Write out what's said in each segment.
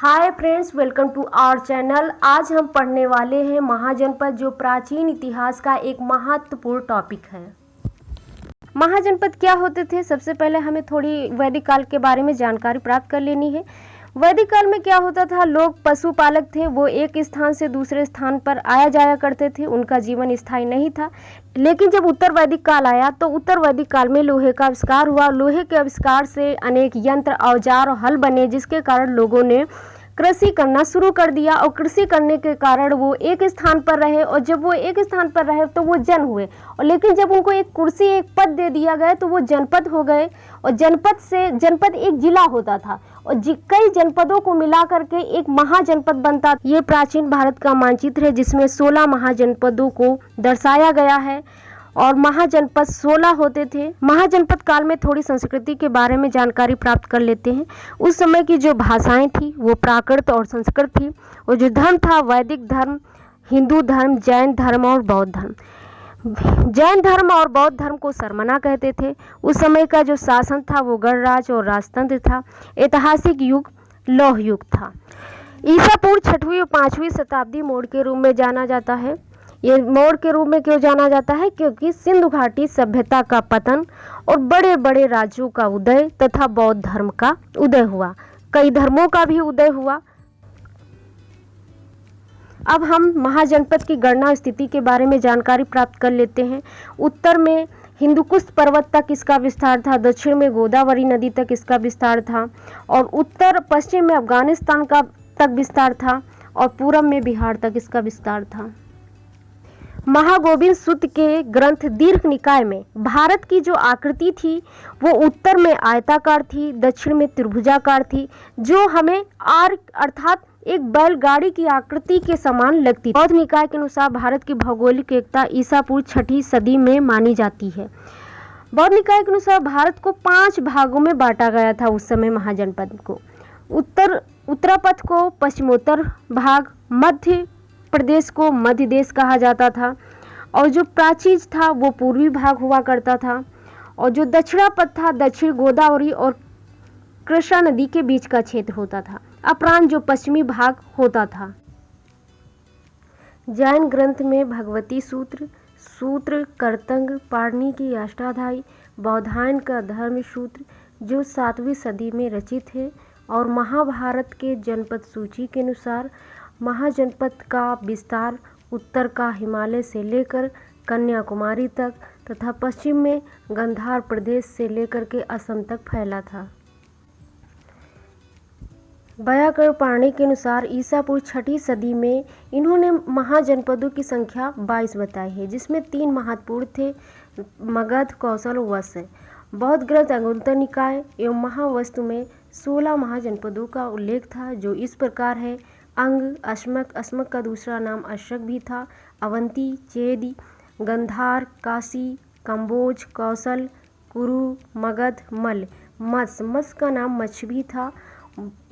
Hi friends, welcome to our channel. आज हम पढ़ने वाले हैं महाजनपद, जो प्राचीन इतिहास का एक महत्वपूर्ण टॉपिक है। महाजनपद क्या होते थे? सबसे पहले हमें थोड़ी वैदिक काल के बारे में जानकारी प्राप्त कर लेनी है। वैदिक काल में क्या होता था, लोग पशुपालक थे, वो एक स्थान से दूसरे स्थान पर आया जाया करते थे, उनका जीवन स्थायी नहीं था। लेकिन जब उत्तर वैदिक काल आया तो उत्तर वैदिक काल में लोहे का आविष्कार हुआ। लोहे के आविष्कार से अनेक यंत्र, औजार और हल बने, जिसके कारण लोगों ने कृषि करना शुरू कर दिया। और कृषि करने के कारण वो एक स्थान पर रहे, और जब वो एक स्थान पर रहे तो वो जन हुए। और लेकिन जब उनको एक कुर्सी, एक पद दे दिया गया तो वो जनपद हो गए। और जनपद से जनपद एक जिला होता था, और कई जनपदों को मिला करके एक महाजनपद बनता। ये प्राचीन भारत का मानचित्र है, जिसमें 16 महाजनपदों को दर्शाया गया है, और महाजनपद 16 होते थे। महाजनपद काल में थोड़ी संस्कृति के बारे में जानकारी प्राप्त कर लेते हैं। उस समय की जो भाषाएं थी वो प्राकृत और संस्कृत थी, और जो धर्म था वैदिक धर्म, हिंदू धर्म, जैन धर्म और बौद्ध धर्म। जैन धर्म और बौद्ध धर्म को सरमना कहते थे। उस समय का जो शासन था वो गणराज और राजतंत्र था। ऐतिहासिक युग लौह युग था। ईसा पूर्व 6वीं और 5वीं शताब्दी मोड़ के रूप में जाना जाता है। ये मोड़ के रूप में क्यों जाना जाता है? क्योंकि सिंधु घाटी सभ्यता का पतन और बड़े बड़े राज्यों का उदय तथा बौद्ध धर्म का उदय हुआ। कई धर्मों का भी उदय हुआ। अब हम महाजनपद की गणना स्थिति के बारे में जानकारी प्राप्त कर लेते हैं। उत्तर में हिंदुकुश पर्वत तक इसका विस्तार था, दक्षिण में गोदावरी नदी तक इसका विस्तार था, और उत्तर पश्चिम में अफगानिस्तान का तक विस्तार था, और पूरब में बिहार तक इसका विस्तार था। महागोविंद सुत के ग्रंथ दीर्घ निकाय में भारत की जो आकृति थी वो उत्तर में आयताकार थी, दक्षिण में त्रिभुजाकार थी, जो हमें आर्क अर्थात एक बैलगाड़ी की आकृति के समान लगती। बौद्ध निकाय के अनुसार भारत की भौगोलिक एकता ईसा पूर्व 6वीं सदी में मानी जाती है। बौद्ध निकाय के अनुसार भारत को 5 भागों में बांटा गया था उस समय महाजनपद को। उत्तरापथ को पश्चिमोत्तर भाग, मध्य प्रदेश को मध्य देश कहा जाता था, और जो प्राचीज था वो पूर्वी भाग हुआ करता था, और जो दक्षिणापथ था दक्षिण गोदावरी और कृष्णा नदी के बीच का क्षेत्र होता था। अपरांत जो पश्चिमी भाग होता था। जैन ग्रंथ में भगवती सूत्र, सूत्र कर्तंग, पाणिनि की अष्टाध्यायी, बौधायन का धर्म सूत्र जो 7वीं सदी में रचित है, और महाभारत के जनपद सूची के अनुसार महाजनपद का विस्तार उत्तर का हिमालय से लेकर कन्याकुमारी तक तथा पश्चिम में गांधार प्रदेश से लेकर के असम तक फैला था। वैयाकरण पाणिनि के अनुसार ईसा पूर्व 6वीं सदी में इन्होंने महाजनपदों की संख्या 22 बताई है, जिसमें 3 महत्वपूर्ण थे, मगध, कौशल और वत्स। बौद्ध ग्रंथ अंगुत्तर निकाय एवं महावस्तु में 16 महाजनपदों का उल्लेख था, जो इस प्रकार है। अंग, अस्मक, अस्मक का दूसरा नाम अशक भी था, अवंती, चेदी, गंधार, काशी, कंबोज, कौशल, कुरु, मगध, मल, मत्स्य, मत्स्य का नाम मच्छ भी था,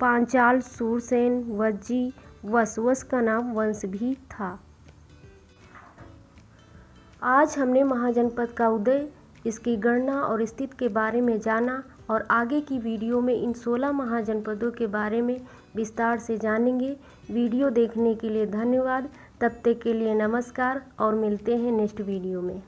पांचाल, सूरसेन, वज्जी, वस का नाम वंश भी था। आज हमने महाजनपद का उदय, इसकी गणना और स्थिति के बारे में जाना, और आगे की वीडियो में इन 16 महाजनपदों के बारे में विस्तार से जानेंगे। वीडियो देखने के लिए धन्यवाद। तब तक के लिए नमस्कार, और मिलते हैं नेक्स्ट वीडियो में।